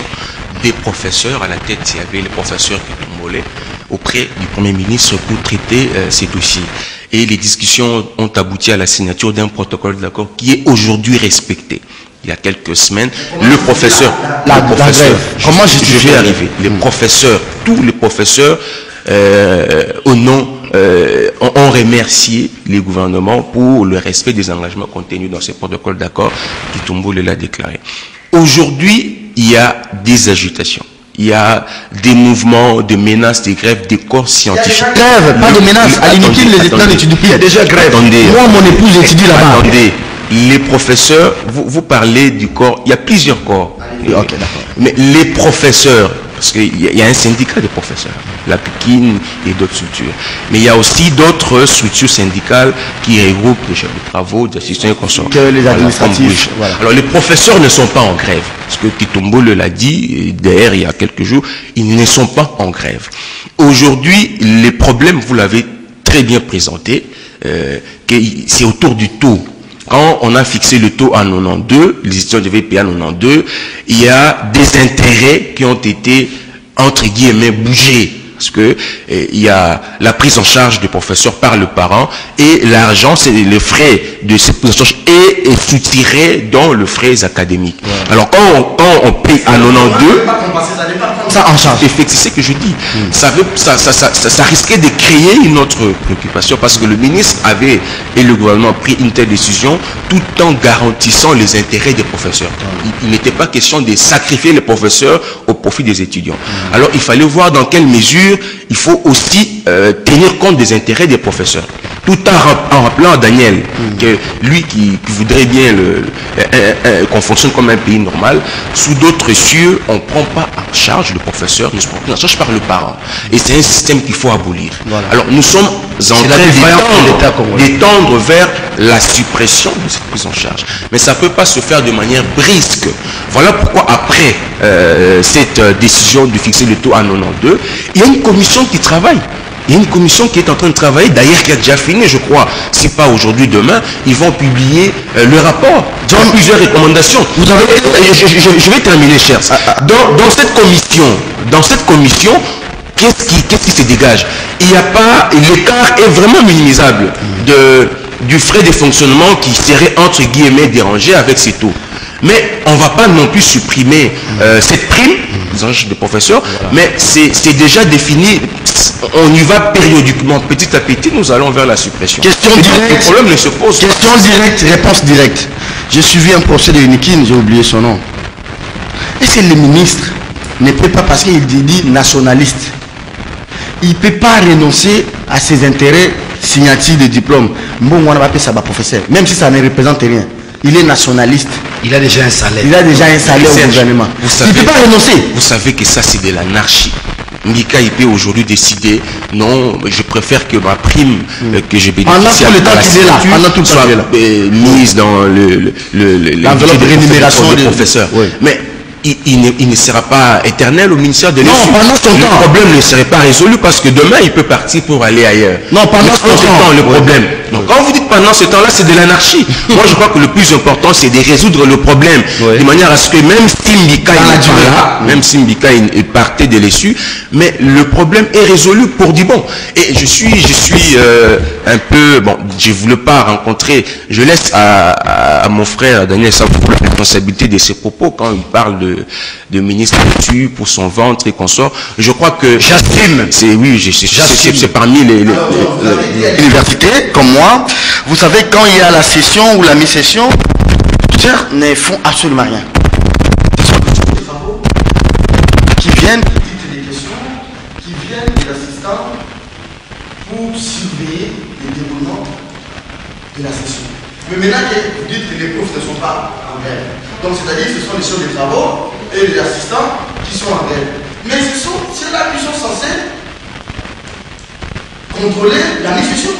des professeurs. À la tête, il y avait les professeurs qui tombolaient auprès du Premier ministre pour traiter ces dossiers. Et les discussions ont abouti à la signature d'un protocole d'accord qui est aujourd'hui respecté. Il y a quelques semaines, le professeur, comment je vais arriver? Les professeurs, tous les professeurs, au nom, ont remercié les gouvernements pour le respect des engagements contenus dans ces protocoles d'accord qui Tombole l'a déclaré. Aujourd'hui, il y a des agitations. Il y a des mouvements de menaces, des grèves, des corps scientifiques. Grève, pas de menaces. À l'UNIKIN, les étudiants n'étudient plus. Il y a déjà grève. Moi, mon épouse étudie là-bas. Attendez, les professeurs, vous parlez du corps, il y a plusieurs corps. Ok, d'accord. Mais les professeurs, parce qu'il y a un syndicat de professeurs, la PIKIN et d'autres structures. Mais il y a aussi d'autres structures syndicales qui regroupent les chefs de travaux, des assistants et consorts. Que les administratifs. Voilà. Alors les professeurs ne sont pas en grève. Parce que Kitombo l'a dit, d'ailleurs il y a quelques jours, ils ne sont pas en grève. Aujourd'hui, les problèmes, vous l'avez très bien présenté, c'est autour du taux. Quand on a fixé le taux à 92, les étudiants devaient payer à 92, il y a des intérêts qui ont été, entre guillemets, bougés parce que il y a la prise en charge du professeur par le parent et l'argent, c'est le frais de cette prise en charge et soutiré dans le frais académique. Alors quand on paye à 92, ça en charge. Effectivement, c'est ce que je dis. Ça risquait de créer une autre préoccupation parce que le ministre avait et le gouvernement a pris une telle décision tout en garantissant les intérêts des professeurs. Il n'était pas question de sacrifier les professeurs au profit des étudiants. Alors il fallait voir dans quelle mesure il faut aussi tenir compte des intérêts des professeurs. Tout en rappelant à Daniel que lui qui voudrait bien qu'on fonctionne comme un pays normal, sous d'autres cieux, on ne prend pas en charge le professeur, nous sommes pris en charge par le parent. Et c'est un système qu'il faut abolir. Voilà. Alors nous sommes en train d'étendre vers la suppression de cette prise en charge. Mais ça ne peut pas se faire de manière brisque. Voilà pourquoi après cette décision de fixer le taux à 92, il y a une commission qui travaille. Il y a une commission qui est en train de travailler, d'ailleurs qui a déjà fini, je crois, si pas aujourd'hui, demain, ils vont publier le rapport. Dans plusieurs recommandations. Je vais terminer, chers. Dans cette commission, qu'est-ce qui se dégage? Il n'y a pas, l'écart est vraiment minimisable du frais de fonctionnement qui serait entre guillemets dérangé avec ces taux. Mais on ne va pas non plus supprimer cette prime des professeurs, mais c'est déjà défini. On y va périodiquement, petit à petit, nous allons vers la suppression. Question directe. Le problème ne se pose. Question directe, réponse directe. J'ai suivi un procès de Unikin, j'ai oublié son nom. Est-ce que le ministre ne peut pas, parce qu'il dit nationaliste, il ne peut pas renoncer à ses intérêts signature de diplôme? Bon, on va appeler ça professeur, même si ça ne représente rien. Il est nationaliste. Il a déjà un salaire. Il a déjà un salaire au gouvernement. Il ne peut pas renoncer. Vous savez que ça, c'est de l'anarchie. Mbika, il peut aujourd'hui décider, non, je préfère que ma prime que j'ai bénéficié soit mise dans l'enveloppe de rémunération des professeurs. Oui. Mais il ne sera pas éternel au ministère de l'Éducation. Non, pendant son temps. Le problème ne serait pas résolu parce que demain, il peut partir pour aller ailleurs. Non, pendant son temps. Le problème. Donc, quand vous dites pendant ce temps-là, c'est de l'anarchie. Moi, je crois que le plus important, c'est de résoudre le problème de manière à ce que même si Mbika il partait de l'issue, mais le problème est résolu pour du bon. Et je suis un peu, bon, je ne voulais pas rencontrer, je laisse à mon frère Daniel Sabou la responsabilité de ses propos quand il parle de ministre dessus pour son ventre et consort. Je crois que j'assume. C'est parmi les universités comme moi. Vous savez, quand il y a la session ou la mi-session, les chercheurs ne font absolument rien. Ce sont des travaux qui viennent, qui des questions, qui viennent des assistants pour surveiller le déroulement de la session. Mais maintenant que vous dites que les profs ne sont pas en grève, donc c'est-à-dire que ce sont les chefs de travaux et les assistants qui sont en grève. Mais c'est là qu'ils sont censés contrôler la mi-session.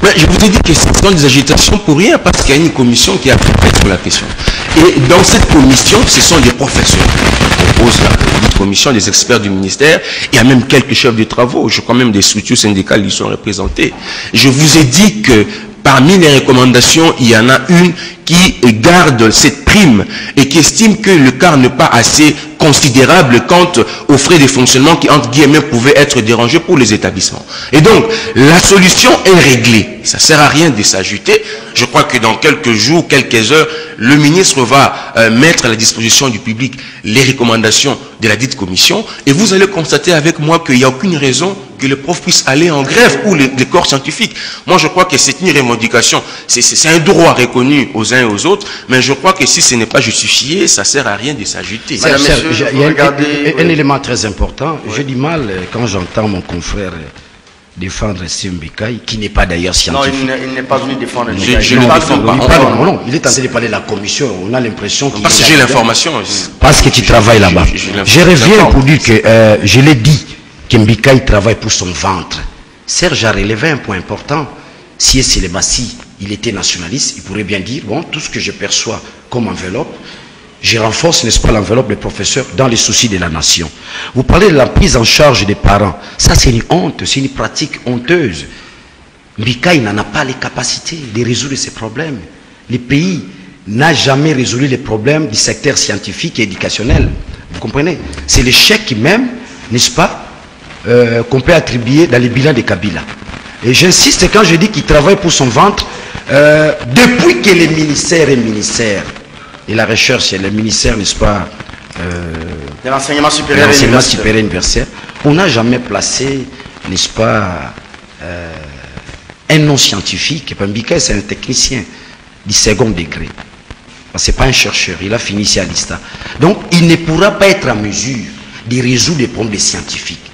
Mais je vous ai dit que ce sont des agitations pour rien parce qu'il y a une commission qui a travaillé sur la question. Et dans cette commission, ce sont des professeurs qui composent la commission, des experts du ministère. Il y a même quelques chefs de travaux. Je crois même des structures syndicales qui sont représentées. Je vous ai dit que parmi les recommandations, il y en a une qui garde cette prime et qui estime que le cas n'est pas assez considérable quant aux frais de fonctionnement qui, entre guillemets, pouvaient être dérangés pour les établissements. Et donc, la solution est réglée. Ça ne sert à rien de s'ajouter. Je crois que dans quelques jours, quelques heures, le ministre va mettre à la disposition du public les recommandations de la dite commission et vous allez constater avec moi qu'il n'y a aucune raison que les profs puissent aller en grève ou les corps scientifiques. Moi, je crois que c'est une revendication. C'est un droit reconnu aux uns et aux autres, mais je crois que si ce n'est pas justifié, ça ne sert à rien de s'ajouter. Il y a un élément très important. J'ai du mal quand j'entends mon confrère défendre Mbika, qui n'est pas d'ailleurs scientifique. Non, il n'est pas venu défendre Mbika. Je ne le défends pas. Non, il est en train de parler de la commission. On a l'impression qu'il... Parce que j'ai l'information. Parce que tu travailles là-bas. Je reviens pour dire que je l'ai dit, que Mbika il travaille pour son ventre. Serge a relevé un point important. Si Selebassi, il était nationaliste, il pourrait bien dire, bon, tout ce que je perçois comme enveloppe, je renforce, n'est-ce pas, l'enveloppe des professeurs dans les soucis de la nation. Vous parlez de la prise en charge des parents. Ça, c'est une honte, c'est une pratique honteuse. Mbika, il n'en a pas les capacités de résoudre ces problèmes. Le pays n'a jamais résolu les problèmes du secteur scientifique et éducationnel. Vous comprenez? C'est l'échec même, n'est-ce pas, qu'on peut attribuer dans les bilans de Kabila. Et j'insiste quand je dis qu'il travaille pour son ventre, depuis que les ministères et ministères, et la recherche et le ministère, n'est-ce pas, de l'enseignement supérieur universel, on n'a jamais placé, n'est-ce pas, un non scientifique. Pambika, c'est un technicien du second degré. Ce n'est pas un chercheur, il a fini ici à l'ISTA. Donc, il ne pourra pas être en mesure de résoudre les problèmes des scientifiques.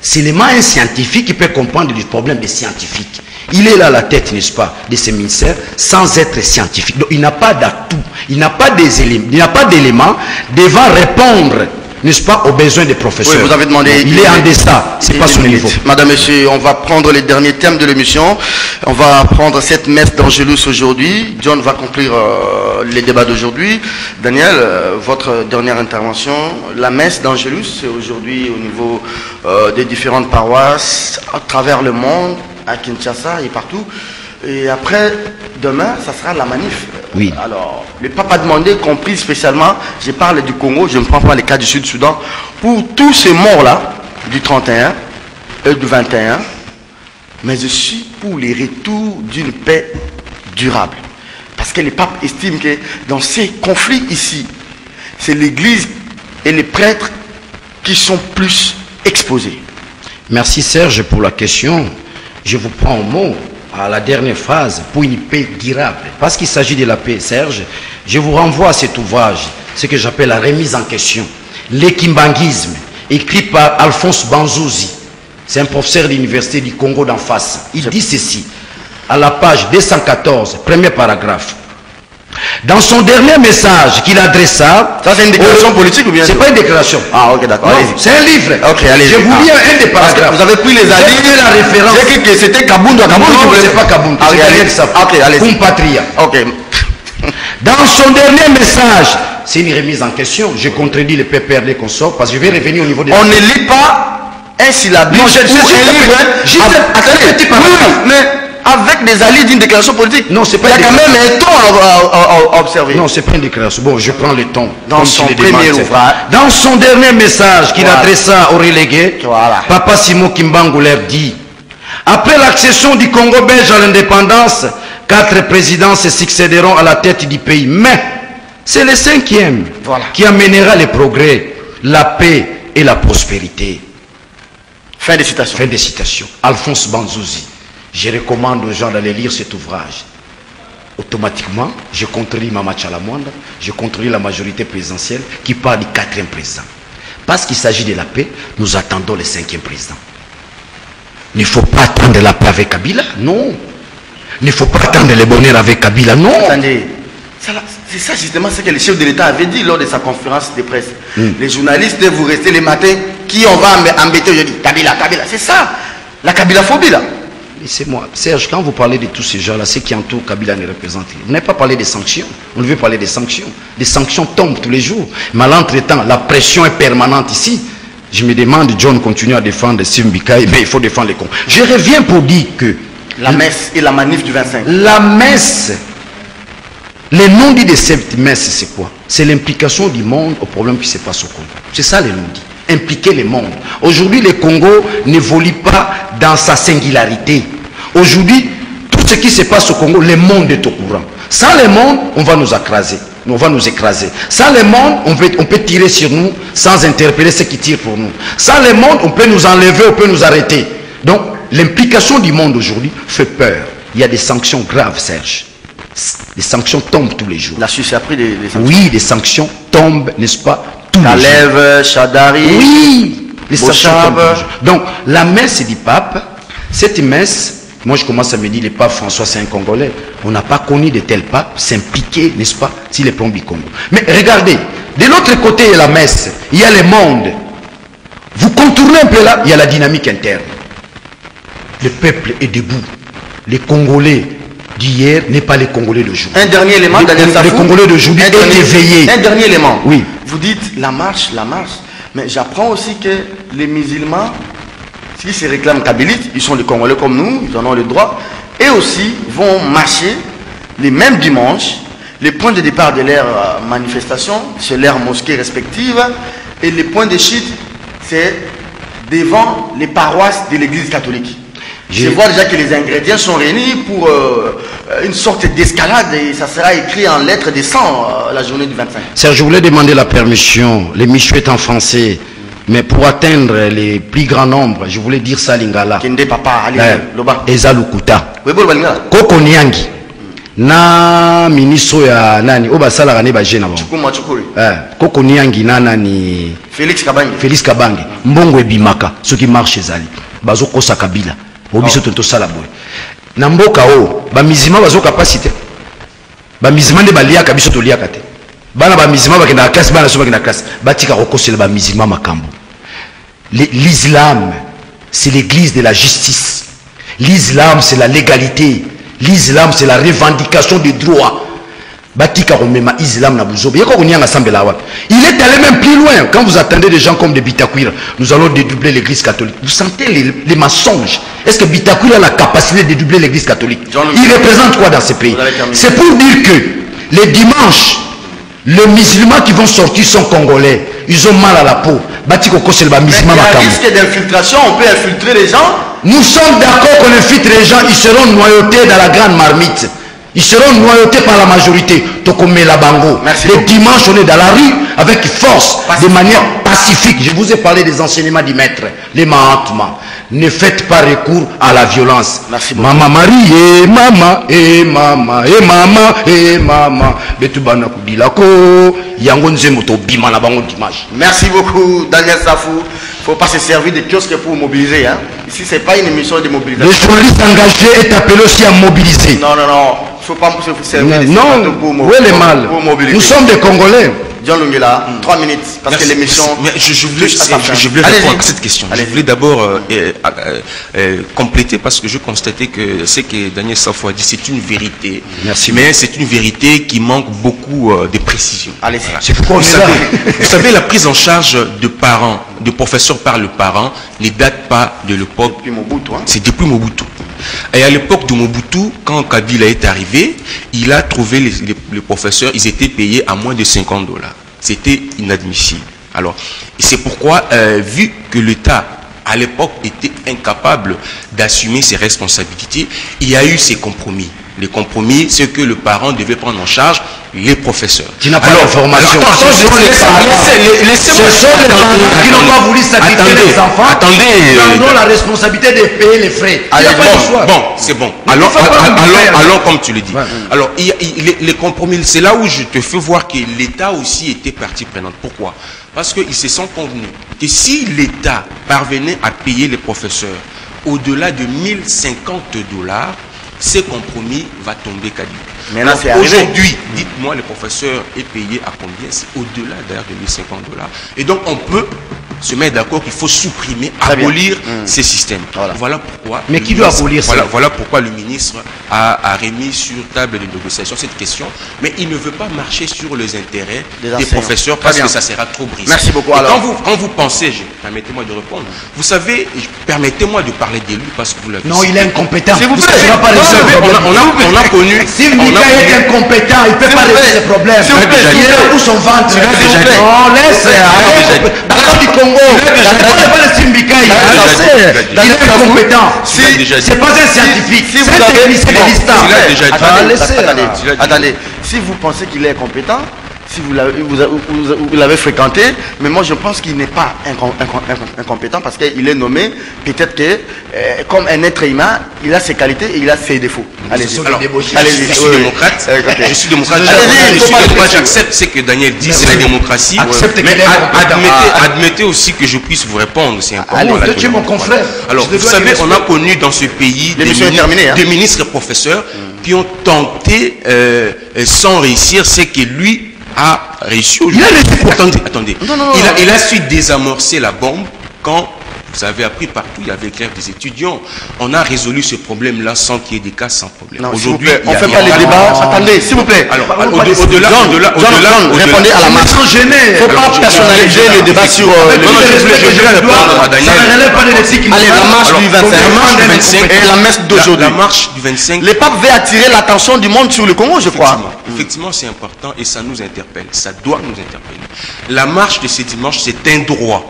Seulement un scientifique qui peut comprendre les problèmes des scientifiques. Il est là à la tête, n'est-ce pas, de ces ministères, sans être scientifique. Donc, il n'a pas d'atout, il n'a pas d'éléments devant répondre, n'est-ce pas, aux besoins des professeurs. Oui, vous avez demandé. Donc, il est en deçà, c'est pas son niveau. Madame, monsieur, on va prendre les derniers thèmes de l'émission. On va prendre cette messe d'Angelus aujourd'hui. John va conclure les débats d'aujourd'hui. Daniel, votre dernière intervention. La messe d'Angelus, c'est aujourd'hui au niveau des différentes paroisses à travers le monde, à Kinshasa et partout. Et après, demain, ça sera la manif. Oui. Alors, le pape a demandé, compris spécialement, je parle du Congo, je ne prends pas les cas du Sud-Soudan, pour tous ces morts-là, du 31 et du 21, mais aussi pour les retours d'une paix durable. Parce que le pape estime que dans ces conflits ici, c'est l'Église et les prêtres qui sont plus exposés. Merci Serge pour la question. Je vous prends au mot à la dernière phrase pour une paix durable. Parce qu'il s'agit de la paix, Serge, je vous renvoie à cet ouvrage, ce que j'appelle la remise en question. L'équimbanguisme, écrit par Alphonse Banzouzi. C'est un professeur de l'université du Congo d'en face. Il dit ceci, à la page 214, premier paragraphe. Dans son dernier message qu'il adressa... Ça c'est une déclaration politique ou bien? C'est pas une déclaration. Ah ok, d'accord. C'est un livre. Ok, allez-y. Je vous lis un des paragraphes. Vous avez pris les alliés. J'ai la référence. J'ai cru que c'était Kaboundou. Non, c'est pas Kaboundou. Ok, allez-y. Kumpatria. Ok. Dans son dernier message, c'est une remise en question. Je contredis le PPR des consorts parce que je vais revenir au niveau des... On ne lit pas un syllabe. Non, je sais. Juste un petit paragraphe. Mais avec des alliés d'une déclaration politique. Non, c'est pas. Il y a quand même un ton à observer. Non, c'est pas une déclaration. Bon, je prends le ton. Dans son premier ouvrage. Dans son dernier message qu'il adressa aux relégués, Papa Simon Kimbangu leur dit: après l'accession du Congo belge à l'indépendance, 4 présidents se succéderont à la tête du pays. Mais c'est le 5e qui amènera le progrès, la paix et la prospérité. Fin de citation. Fin de citation. Alphonse Banzouzi. Je recommande aux gens d'aller lire cet ouvrage. Automatiquement, je contredis Mama Tchalamwanda, je contredis la majorité présidentielle qui parle du 4e président. Parce qu'il s'agit de la paix, nous attendons le 5e président. Il ne faut pas attendre la paix avec Kabila, non. Il ne faut pas attendre le bonheur avec Kabila, non. Attendez, c'est ça justement ce que le chef de l'État avait dit lors de sa conférence de presse. Les journalistes, vous restez les matins, qui on va embêter aujourd'hui? Kabila, Kabila, c'est ça, la Kabilaphobie là. C'est moi. Serge, quand vous parlez de tous ces gens-là, ceux qui entourent Kabila ne représentent rien. Vous n'avez pas parlé des sanctions. On veut parler des sanctions. Les sanctions tombent tous les jours. Mais entre-temps, la pression est permanente ici. Je me demande, John continue à défendre Simbika, mais il faut défendre les cons. Je reviens pour dire que... La messe et la manif du 25. La messe, le nom dit de cette messe, c'est quoi? C'est l'implication du monde au problème qui se passe au Congo. C'est ça le nom dit. Impliquer le monde. Aujourd'hui, le Congo n'évolue pas dans sa singularité. Aujourd'hui, tout ce qui se passe au Congo, le monde est au courant. Sans le monde, on va nous écraser. On va nous écraser. Sans le monde, on peut tirer sur nous sans interpeller ceux qui tirent pour nous. Sans le monde, on peut nous enlever, on peut nous arrêter. Donc, l'implication du monde aujourd'hui fait peur. Il y a des sanctions graves, Serge. Les sanctions tombent tous les jours. La Suisse a pris des sanctions. Oui, des sanctions tombent, n'est-ce pas, tous les jours. Kalev, Chadari. Oui, les sanctions tombent tous les jours. Donc, la messe du pape, cette messe, moi je commence à me dire, le pape François, c'est un Congolais. On n'a pas connu de tel pape s'impliquer, n'est-ce pas, si les problèmes du Congo. Mais regardez, de l'autre côté il y a la messe, il y a le monde. Vous contournez un peu là, il y a la dynamique interne. Le peuple est debout. Les Congolais d'hier n'est pas les Congolais d'aujourd'hui. Un dernier élément, Daniel Safou. Les Congolais d'aujourd'hui est éveillé. Un dernier élément. Oui. Vous dites la marche. Mais j'apprends aussi que les musulmans, s'ils se réclament kabylites, ils sont des Congolais comme nous, ils en ont le droit, et aussi vont marcher les mêmes dimanches. Les points de départ de leur manifestation, c'est leurs mosquées respectives, et les points de chute, c'est devant les paroisses de l'église catholique. Je vois déjà que les ingrédients sont réunis pour une sorte d'escalade et ça sera écrit en lettres de sang la journée du 25. Serge, je voulais demander la permission. L'émission est en français, mais pour atteindre les plus grands nombres, je voulais dire ça lingala. Kende papa, allez, loba. Eza lukuta. Koko Niangi. Na ministre ya nani oba sala gane ba jena ba. Koko Niangi na nani Félix Kabange. Mbongo ebimaka soki marche ezali. Bazo kosa Kabila. Obiso tonto sala boy. Na mboka o ba mizima bazo capacité. Ba mizima nde baliaka biso to liaka te. Bana ba mizima bakenda na classe bana so bakenda na classe. Batika rokosela ba mizima makambo. L'islam c'est l'église de la justice. L'islam c'est la légalité. L'islam c'est la revendication des droits. Batika romema islam na buzobe. Yako konyanga sambela wa. Il est allé même plus loin. Quand vous attendez des gens comme de Bitakwira, nous allons dédoubler l'église catholique. Vous sentez les mensonges? Est-ce que Bitakwira a la capacité de dédoubler l'église catholique? Il représente quoi dans ce pays? C'est pour dire que les dimanches, les musulmans qui vont sortir sont congolais. Ils ont mal à la peau. Batiko Koselba musulman. Il y a un risque d'infiltration, on peut infiltrer les gens. Nous sommes d'accord qu'on infiltre les gens, ils seront noyautés dans la grande marmite. Ils seront noyautés par la majorité. Tokomela Bango. Le dimanche, on est dans la rue avec force, de manière pacifique. Je vous ai parlé des enseignements du maître. Les Mahatma. Ne faites pas recours à la violence. Merci beaucoup. Maman Marie, et maman, et maman, et maman, et maman. Betubana Kubilako. Yangonze Moto Bima la Bango dimanche. Merci beaucoup, Daniel Safou. Il ne faut pas se servir de kiosques pour mobiliser. Hein. Ici, ce n'est pas une émission de mobilisation. Les journalistes engagés est appelé aussi à mobiliser. Non, non, non. Il ne faut pas se servir de pour mobiliser. Où est le mal? Nous sommes des Congolais. John Lungela, 3 minutes, parce que l'émission... Je voulais répondre à cette question. Je voulais d'abord compléter parce que je constatais que ce que Daniel Safou a dit, c'est une vérité. Merci. Mais c'est une vérité qui manque beaucoup de précision. Allez, voilà. Vous savez, la prise en charge de parents, de professeurs par le parent, ne date pas de l'époque. Depuis Mobutu. Hein? C'est depuis Mobutu. Et à l'époque de Mobutu, quand Kabila est arrivé, il a trouvé les professeurs, ils étaient payés à moins de $50. C'était inadmissible. Alors, c'est pourquoi, vu que l'État, à l'époque, était incapable d'assumer ses responsabilités, il y a eu ces compromis. Les compromis, c'est que le parent devait prendre en charge les professeurs. Tu n'as pas l'information. Laissez-moi qui n'ont pas voulu sacrifier les enfants. Attendez. Ils ont la responsabilité de payer les frais. Bon, c'est bon. Allons comme tu le dis. Alors, les compromis, c'est là où je te fais voir que l'État aussi était partie prenante. Pourquoi? Parce qu'ils se sont convenus que si l'État parvenait à payer les professeurs au-delà de $1050, ce compromis va tomber caduc. Aujourd'hui, dites-moi, le professeur est payé à combien? C'est au-delà d'ailleurs de $1050. Et donc, on peut se mettre d'accord qu'il faut supprimer, abolir ces systèmes. Voilà pourquoi. Mais qui doit abolir ça? Voilà pourquoi le ministre a remis sur table de négociation cette question. Mais il ne veut pas marcher sur les intérêts des professeurs parce que ça sera trop brisé. Merci beaucoup. Alors, quand vous pensez, permettez-moi de répondre. Vous savez, permettez-moi de parler d'élu parce que vous l'avez. Non, il est incompétent. S'il vous plaît, on a connu. Si Mika est incompétent, il ne peut pas régler ses problèmes. Il est là pour son ventre. Non, laisse. Il est incompétent. C'est pas un scientifique. C'est un technicien de l'État. Attendez. Si vous pensez qu'il est incompétent, si vous l'avez fréquenté, mais moi je pense qu'il n'est pas incompétent parce qu'il est nommé, peut-être que comme un être humain, il a ses qualités et il a ses défauts. Allez-y. Je suis démocrate. Je suis démocrate. J'accepte ce que Daniel dit, c'est la démocratie. Mais admettez aussi que je puisse vous répondre. C'est important. Tu es mon confrère. Alors, vous savez, on a connu dans ce pays des ministres et professeurs qui ont tenté sans réussir ce que lui a réussi aujourd'hui. Attendez. Il a su désamorcer la bombe quand, vous avez appris partout, il y avait grève des étudiants. On a résolu ce problème-là sans qu'il y ait des cas sans problème. Aujourd'hui, on ne fait pas les débats. Attendez, s'il vous plaît. Alors, au-delà, répondez à la masse. Il ne faut pas personnaliser le débat sur Allez, la marche du 25 et la messe d'aujourd'hui. La marche du 25. Le pape veut attirer l'attention du monde sur le Congo, je crois. Effectivement, c'est important et ça nous interpelle. Ça doit nous interpeller. La marche de ce dimanche, c'est un droit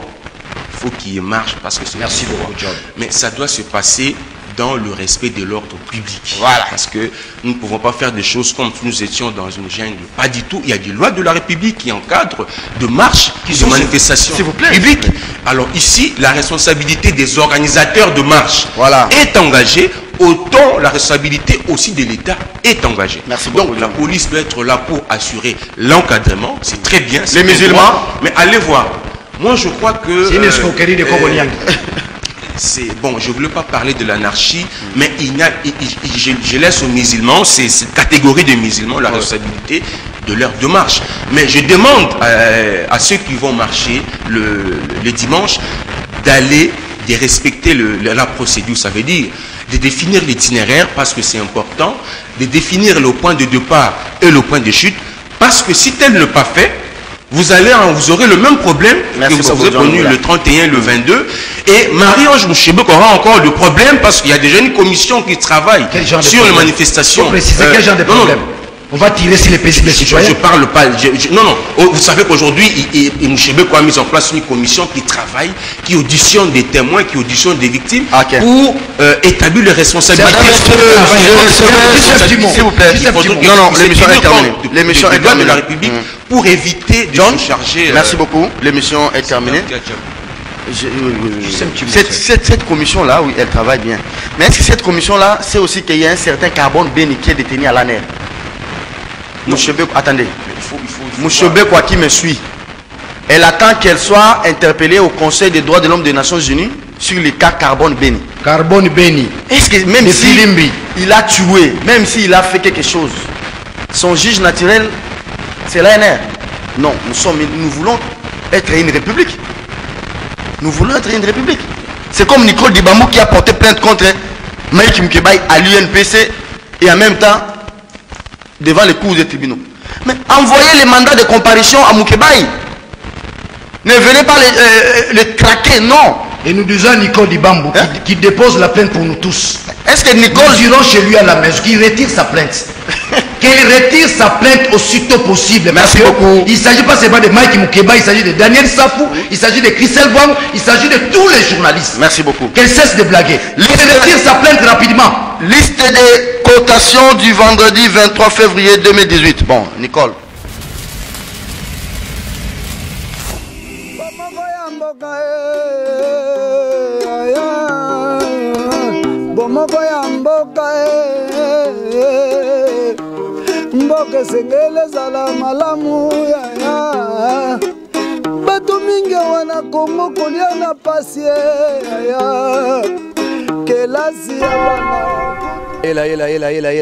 faut qu'il marche parce que c'est... Merci beaucoup, John. Mais ça doit se passer dans le respect de l'ordre public. Voilà. Parce que nous ne pouvons pas faire des choses comme si nous étions dans une jungle. Pas du tout. Il y a des lois de la République qui encadrent de marches, de manifestations publiques. Alors ici, la responsabilité des organisateurs de marches est engagée. Autant la responsabilité aussi de l'État est engagée. Merci beaucoup. Donc la police doit être là pour assurer l'encadrement. C'est très bien. Les musulmans. Mais allez voir. Moi je crois que... C'est une escroquerie de Congoliens. Bon, je ne voulais pas parler de l'anarchie, mais je laisse aux musulmans, c'est cette catégorie de musulmans, la responsabilité de l'heure de marche. Mais je demande à ceux qui vont marcher le dimanche d'aller, de respecter la procédure. Ça veut dire de définir l'itinéraire parce que c'est important, de définir le point de départ et le point de chute, parce que si tel n'est pas fait, vous aurez le même problème que vous avez connu le 31, le 22. Et Marie-Ange Mouchébek aura encore le problème parce qu'il y a déjà une commission qui travaille sur les manifestations. Faut préciser quel genre de problème? On va tirer sur les paisibles citoyens. Je parle pas. Non. Vous savez qu'aujourd'hui, Mouchébek a mis en place une commission qui travaille, qui auditionne des témoins, qui auditionne des victimes pour établir les responsabilités. S'il vous plaît. Non, l'émission est terminée. L'émission est terminée. De la République pour éviter de se charger. Merci beaucoup. L'émission est terminée. Cette commission-là, oui, elle travaille bien. Mais est-ce que cette commission-là, c'est aussi qu'il y a un certain carbone béni qui est détenu à l'ANER? Mouchébek, attendez. Mouchébek, quoi qui me suit, elle attend qu'elle soit interpellée au Conseil des droits de l'homme des Nations Unies sur le cas Carbone Béni. Carbone Béni. Est-ce que même s'il a tué, même s'il a fait quelque chose, son juge naturel, c'est l'ANR? Non, nous voulons être une république. Nous voulons être une république. C'est comme Nicole Dibamou qui a porté plainte contre Maïk Moukebaï à l'UNPC et en même temps devant les cours des tribunaux. Mais envoyez les mandats de comparution à Moukebaï. Ne venez pas les traquer, non. Et nous disons à Nicole Dibamou qui dépose la plainte pour nous tous. Est-ce que Nicole... Nous irons chez lui à la maison, qu'il retire sa plainte. Qu'il retire sa plainte aussitôt possible. Merci beaucoup. Il ne s'agit pas seulement de Mike Mukeba, il s'agit de Daniel Safou, il s'agit de Christelle Wang, il s'agit de tous les journalistes. Merci beaucoup. Qu'elle cesse de blaguer. Qu'il retire sa plainte rapidement. Liste des cotations du vendredi 23 février 2018. Bon, Nicole. Mboka sengele zala malamu ya bato mingi wana Kongo kolia na pasi ya kelasi ya bana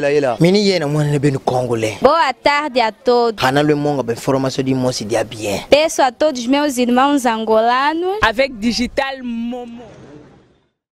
ela mini yena mwana beno congolais. Boa tarde a todos. Hana le monga ben informação de moço dia bien. Peço a todos meus irmãos angolanos avec Digital Momo.